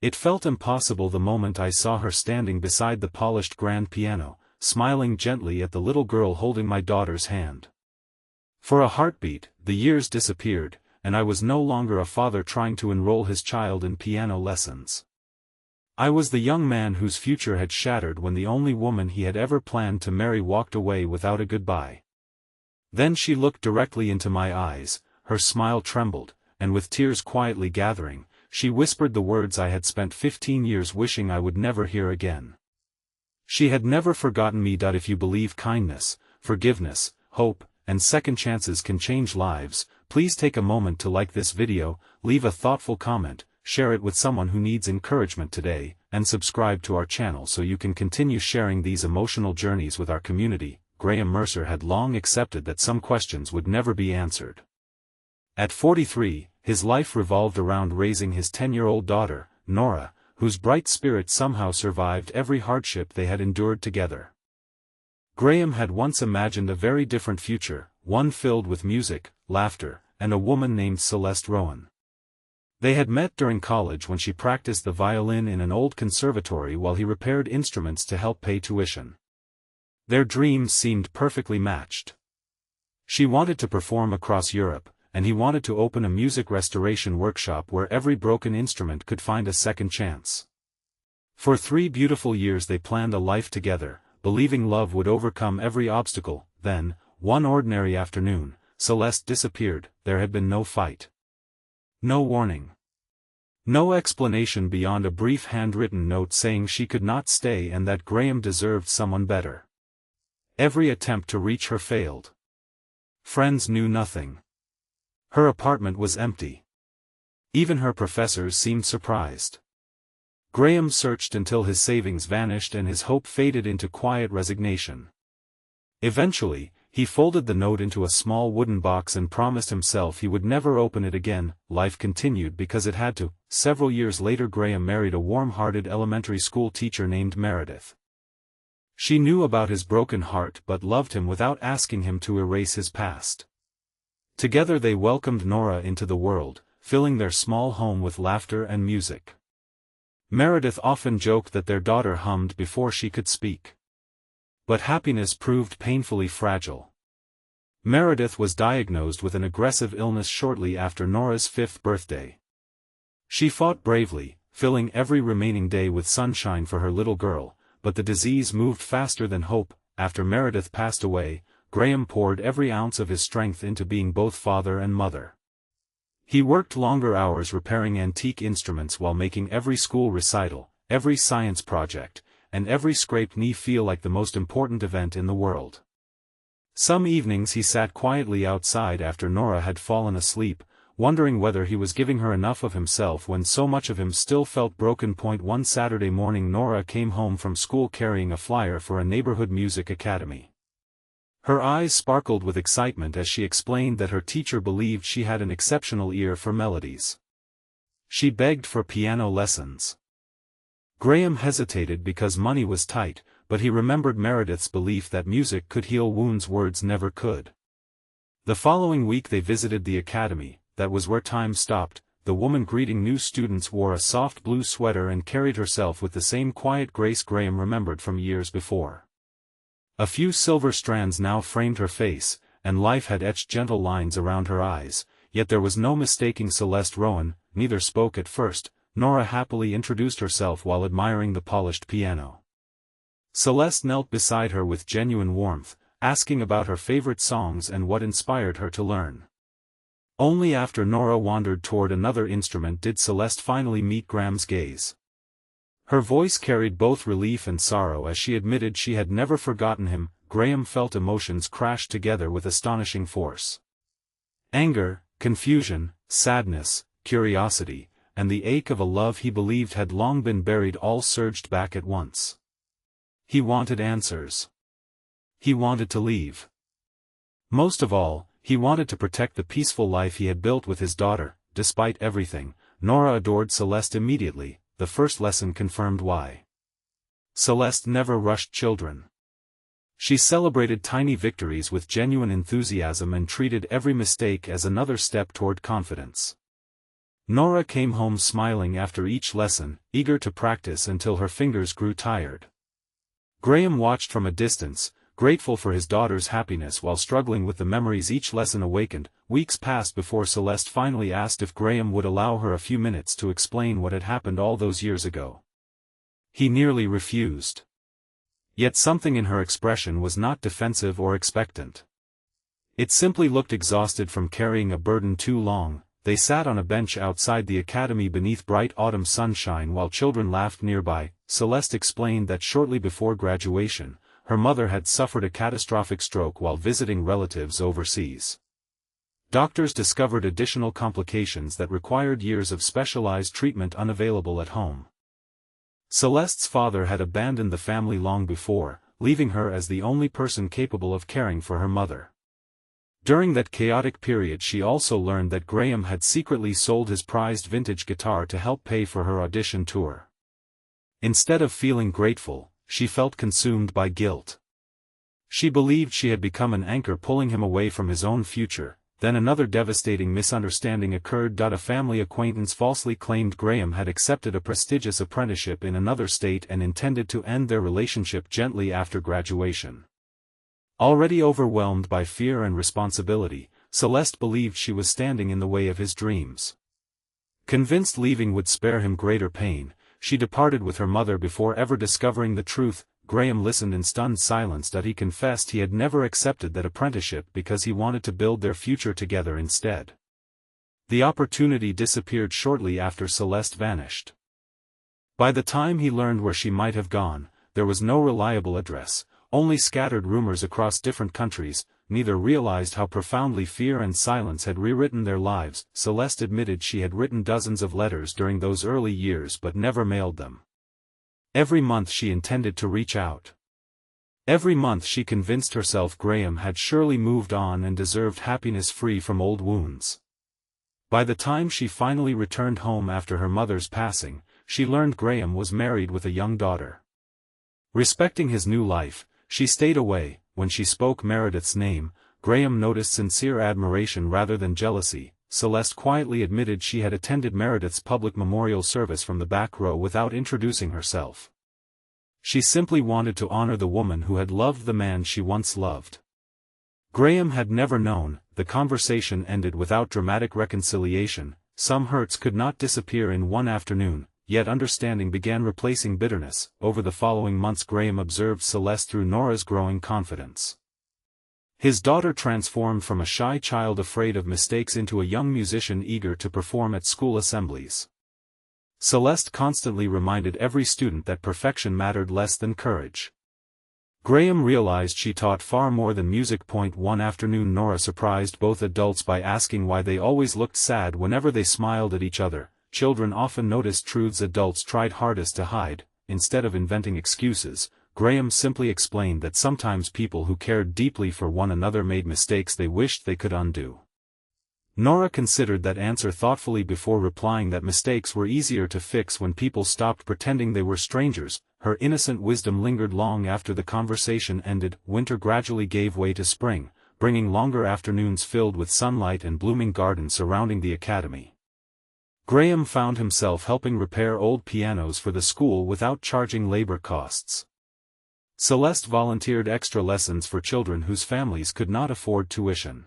It felt impossible the moment I saw her standing beside the polished grand piano, smiling gently at the little girl holding my daughter's hand. For a heartbeat, the years disappeared, and I was no longer a father trying to enroll his child in piano lessons. I was the young man whose future had shattered when the only woman he had ever planned to marry walked away without a goodbye. Then she looked directly into my eyes, her smile trembled, and with tears quietly gathering, she whispered the words I had spent 15 years wishing I would never hear again. She had never forgotten me. If you believe kindness, forgiveness, hope, and second chances can change lives, please take a moment to like this video, leave a thoughtful comment, share it with someone who needs encouragement today, and subscribe to our channel so you can continue sharing these emotional journeys with our community. Graham Mercer had long accepted that some questions would never be answered. At 43, his life revolved around raising his 10-year-old daughter, Nora, whose bright spirit somehow survived every hardship they had endured together. Graham had once imagined a very different future, one filled with music, laughter, and a woman named Celeste Rowan. They had met during college when she practiced the violin in an old conservatory while he repaired instruments to help pay tuition. Their dreams seemed perfectly matched. She wanted to perform across Europe, and he wanted to open a music restoration workshop where every broken instrument could find a second chance. For 3 beautiful years they planned a life together, believing love would overcome every obstacle. Then, one ordinary afternoon, Celeste disappeared. There had been no fight. No warning. No explanation beyond a brief handwritten note saying she could not stay and that Graham deserved someone better. Every attempt to reach her failed. Friends knew nothing. Her apartment was empty. Even her professors seemed surprised. Graham searched until his savings vanished and his hope faded into quiet resignation. Eventually, he folded the note into a small wooden box and promised himself he would never open it again. Life continued because it had to. Several years later, Graham married a warm-hearted elementary school teacher named Meredith. She knew about his broken heart but loved him without asking him to erase his past. Together they welcomed Nora into the world, filling their small home with laughter and music. Meredith often joked that their daughter hummed before she could speak. But happiness proved painfully fragile. Meredith was diagnosed with an aggressive illness shortly after Nora's 5th birthday. She fought bravely, filling every remaining day with sunshine for her little girl, but the disease moved faster than hope. After Meredith passed away, Graham poured every ounce of his strength into being both father and mother. He worked longer hours repairing antique instruments while making every school recital, every science project, and every scraped knee feel like the most important event in the world. Some evenings he sat quietly outside after Nora had fallen asleep, wondering whether he was giving her enough of himself when so much of him still felt broken. One Saturday morning, Nora came home from school carrying a flyer for a neighborhood music academy. Her eyes sparkled with excitement as she explained that her teacher believed she had an exceptional ear for melodies. She begged for piano lessons. Graham hesitated because money was tight, but he remembered Meredith's belief that music could heal wounds words never could. The following week they visited the academy. That was where time stopped. The woman greeting new students wore a soft blue sweater and carried herself with the same quiet grace Graham remembered from years before. A few silver strands now framed her face, and life had etched gentle lines around her eyes, yet there was no mistaking Celeste Rowan. Neither spoke at first. Nora happily introduced herself while admiring the polished piano. Celeste knelt beside her with genuine warmth, asking about her favorite songs and what inspired her to learn. Only after Nora wandered toward another instrument did Celeste finally meet Graham's gaze. Her voice carried both relief and sorrow as she admitted she had never forgotten him. Graham felt emotions crash together with astonishing force. Anger, confusion, sadness, curiosity, and the ache of a love he believed had long been buried all surged back at once. He wanted answers. He wanted to leave. Most of all, he wanted to protect the peaceful life he had built with his daughter. Despite everything, Nora adored Celeste immediately. The first lesson confirmed why. Celeste never rushed children. She celebrated tiny victories with genuine enthusiasm and treated every mistake as another step toward confidence. Nora came home smiling after each lesson, eager to practice until her fingers grew tired. Graham watched from a distance, grateful for his daughter's happiness while struggling with the memories each lesson awakened. Weeks passed before Celeste finally asked if Graham would allow her a few minutes to explain what had happened all those years ago. He nearly refused. Yet something in her expression was not defensive or expectant. It simply looked exhausted from carrying a burden too long. They sat on a bench outside the academy beneath bright autumn sunshine while children laughed nearby. Celeste explained that shortly before graduation, her mother had suffered a catastrophic stroke while visiting relatives overseas. Doctors discovered additional complications that required years of specialized treatment unavailable at home. Celeste's father had abandoned the family long before, leaving her as the only person capable of caring for her mother. During that chaotic period she also learned that Graham had secretly sold his prized vintage guitar to help pay for her audition tour. Instead of feeling grateful, she felt consumed by guilt. She believed she had become an anchor pulling him away from his own future. Then another devastating misunderstanding occurred. A family acquaintance falsely claimed Graham had accepted a prestigious apprenticeship in another state and intended to end their relationship gently after graduation. Already overwhelmed by fear and responsibility, Celeste believed she was standing in the way of his dreams. Convinced leaving would spare him greater pain, she departed with her mother before ever discovering the truth. Graham listened in stunned silence. He confessed he had never accepted that apprenticeship because he wanted to build their future together instead. The opportunity disappeared shortly after Celeste vanished. By the time he learned where she might have gone, there was no reliable address, only scattered rumors across different countries. Neither realized how profoundly fear and silence had rewritten their lives. Celeste admitted she had written dozens of letters during those early years but never mailed them. Every month she intended to reach out. Every month she convinced herself Graham had surely moved on and deserved happiness free from old wounds. By the time she finally returned home after her mother's passing, she learned Graham was married with a young daughter. Respecting his new life, she stayed away. When she spoke Meredith's name, Graham noticed sincere admiration rather than jealousy. Celeste quietly admitted she had attended Meredith's public memorial service from the back row without introducing herself. She simply wanted to honor the woman who had loved the man she once loved. Graham had never known. The conversation ended without dramatic reconciliation. Some hurts could not disappear in one afternoon, yet understanding began replacing bitterness. Over the following months Graham observed Celeste through Nora's growing confidence. His daughter transformed from a shy child afraid of mistakes into a young musician eager to perform at school assemblies. Celeste constantly reminded every student that perfection mattered less than courage. Graham realized she taught far more than music. One afternoon Nora surprised both adults by asking why they always looked sad whenever they smiled at each other. Children often noticed truths adults tried hardest to hide. Instead of inventing excuses, Graham simply explained that sometimes people who cared deeply for one another made mistakes they wished they could undo. Nora considered that answer thoughtfully before replying that mistakes were easier to fix when people stopped pretending they were strangers. Her innocent wisdom lingered long after the conversation ended. Winter gradually gave way to spring, bringing longer afternoons filled with sunlight and blooming gardens surrounding the academy. Graham found himself helping repair old pianos for the school without charging labor costs. Celeste volunteered extra lessons for children whose families could not afford tuition.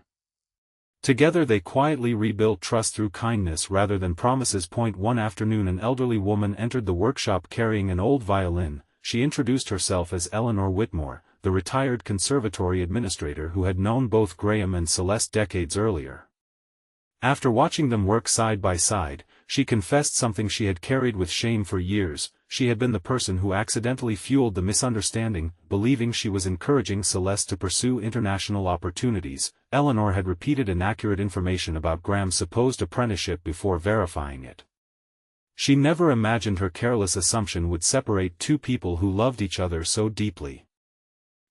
Together they quietly rebuilt trust through kindness rather than promises. One afternoon an elderly woman entered the workshop carrying an old violin. She introduced herself as Eleanor Whitmore, the retired conservatory administrator who had known both Graham and Celeste decades earlier. After watching them work side by side, she confessed something she had carried with shame for years. She had been the person who accidentally fueled the misunderstanding. Believing she was encouraging Celeste to pursue international opportunities, Eleanor had repeated inaccurate information about Graham's supposed apprenticeship before verifying it. She never imagined her careless assumption would separate two people who loved each other so deeply.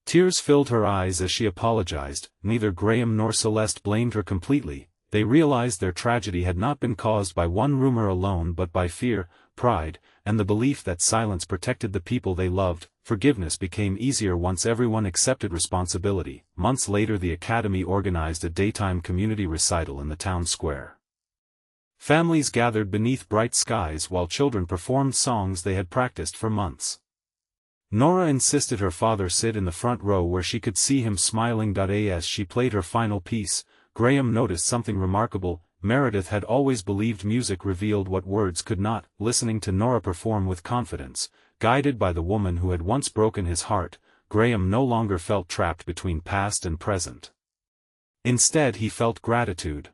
Tears filled her eyes as she apologized. Neither Graham nor Celeste blamed her completely. They realized their tragedy had not been caused by one rumor alone but by fear, pride, and the belief that silence protected the people they loved. Forgiveness became easier once everyone accepted responsibility. Months later the academy organized a daytime community recital in the town square. Families gathered beneath bright skies while children performed songs they had practiced for months. Nora insisted her father sit in the front row where she could see him smiling. As she played her final piece, Graham noticed something remarkable. Meredith had always believed music revealed what words could not. Listening to Nora perform with confidence, guided by the woman who had once broken his heart, Graham no longer felt trapped between past and present. Instead he felt gratitude.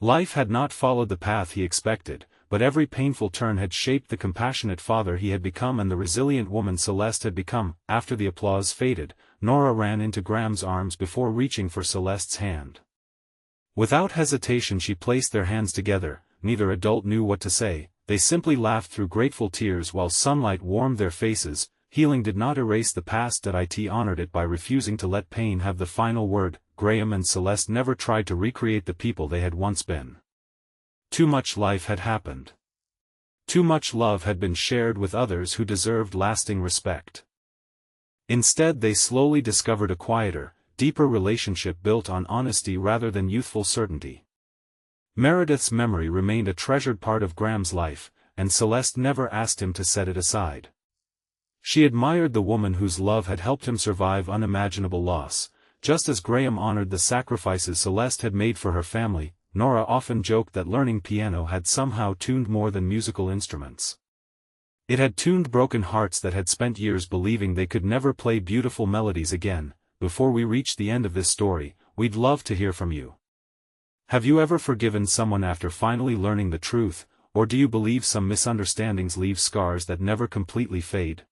Life had not followed the path he expected, but every painful turn had shaped the compassionate father he had become and the resilient woman Celeste had become. After the applause faded, Nora ran into Graham's arms before reaching for Celeste's hand. Without hesitation she placed their hands together. Neither adult knew what to say. They simply laughed through grateful tears while sunlight warmed their faces. Healing did not erase the past. It honored it by refusing to let pain have the final word. Graham and Celeste never tried to recreate the people they had once been. Too much life had happened. Too much love had been shared with others who deserved lasting respect. Instead they slowly discovered a quieter, deeper relationship built on honesty rather than youthful certainty. Meredith's memory remained a treasured part of Graham's life, and Celeste never asked him to set it aside. She admired the woman whose love had helped him survive unimaginable loss, just as Graham honored the sacrifices Celeste had made for her family. Nora often joked that learning piano had somehow tuned more than musical instruments. It had tuned broken hearts that had spent years believing they could never play beautiful melodies again. Before we reach the end of this story, we'd love to hear from you. Have you ever forgiven someone after finally learning the truth, or do you believe some misunderstandings leave scars that never completely fade?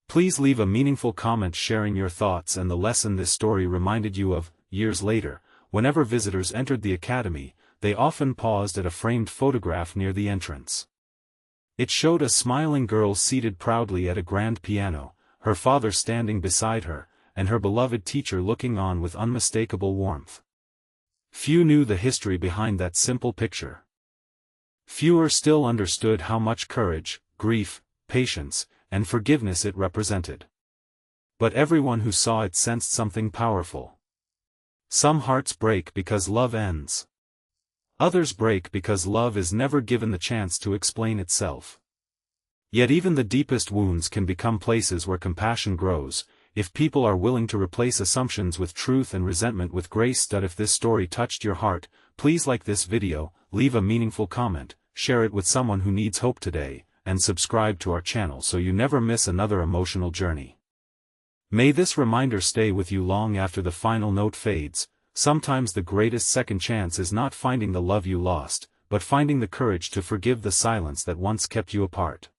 Please leave a meaningful comment sharing your thoughts and the lesson this story reminded you of. Years later, whenever visitors entered the academy, they often paused at a framed photograph near the entrance. It showed a smiling girl seated proudly at a grand piano, her father standing beside her, and her beloved teacher looking on with unmistakable warmth. Few knew the history behind that simple picture. Fewer still understood how much courage, grief, patience, and forgiveness it represented. But everyone who saw it sensed something powerful. Some hearts break because love ends. Others break because love is never given the chance to explain itself. Yet even the deepest wounds can become places where compassion grows, if people are willing to replace assumptions with truth and resentment with grace. If this story touched your heart, please like this video, leave a meaningful comment, share it with someone who needs hope today, and subscribe to our channel so you never miss another emotional journey. May this reminder stay with you long after the final note fades. Sometimes the greatest second chance is not finding the love you lost, but finding the courage to forgive the silence that once kept you apart.